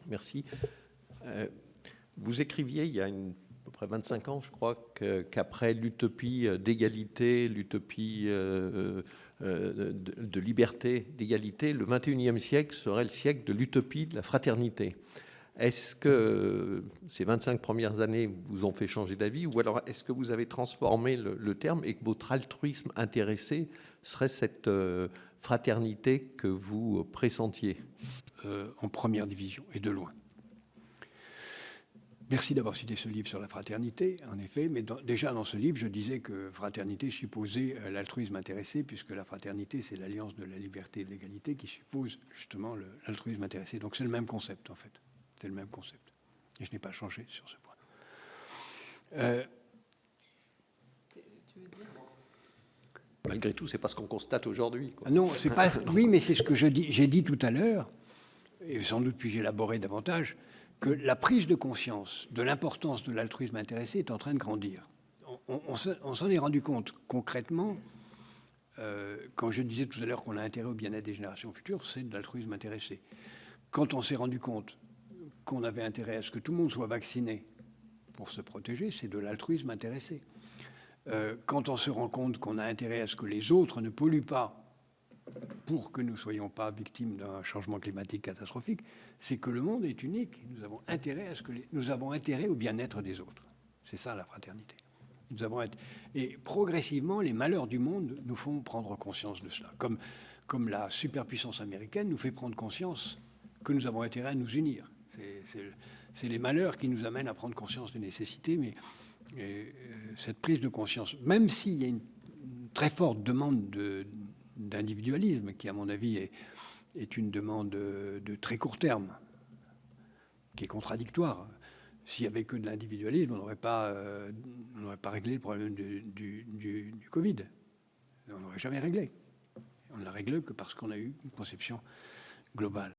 Merci. Vous écriviez il y a à peu près 25 ans, je crois, qu'après l'utopie d'égalité, l'utopie de liberté, d'égalité, le 21e siècle serait le siècle de l'utopie de la fraternité. Est-ce que ces 25 premières années vous ont fait changer d'avis, ou alors est-ce que vous avez transformé le terme et que votre altruisme intéressé serait cette fraternité que vous pressentiez? En première division, et de loin. Merci d'avoir cité ce livre sur la fraternité, en effet, mais déjà dans ce livre, je disais que fraternité supposait l'altruisme intéressé, puisque la fraternité, c'est l'alliance de la liberté et de l'égalité qui suppose justement l'altruisme intéressé. Donc c'est le même concept, en fait. C'est le même concept. Et je n'ai pas changé sur ce point. Tu veux dire? Malgré tout, c'est pas ce qu'on constate aujourd'hui. Non, c'est pas. Oui, mais c'est ce que j'ai dit tout à l'heure, et sans doute puis-je élaborer davantage, que la prise de conscience de l'importance de l'altruisme intéressé est en train de grandir. On s'en est rendu compte concrètement quand je disais tout à l'heure qu'on a intérêt au bien-être des générations futures, c'est de l'altruisme intéressé. Quand on s'est rendu compte qu'on avait intérêt à ce que tout le monde soit vacciné pour se protéger, c'est de l'altruisme intéressé. Quand on se rend compte qu'on a intérêt à ce que les autres ne polluent pas pour que nous ne soyons pas victimes d'un changement climatique catastrophique, c'est que le monde est unique. Nous avons intérêt à ce que nous avons intérêt au bien-être des autres. C'est ça la fraternité. Et progressivement, les malheurs du monde nous font prendre conscience de cela. Comme la superpuissance américaine nous fait prendre conscience que nous avons intérêt à nous unir. C'est les malheurs qui nous amènent à prendre conscience des nécessités, mais cette prise de conscience, même s'il y a une très forte demande d'individualisme, qui à mon avis est une demande de très court terme, qui est contradictoire. S'il n'y avait que de l'individualisme, on n'aurait pas réglé le problème du Covid. On n'aurait jamais réglé. On ne l'a réglé que parce qu'on a eu une conception globale.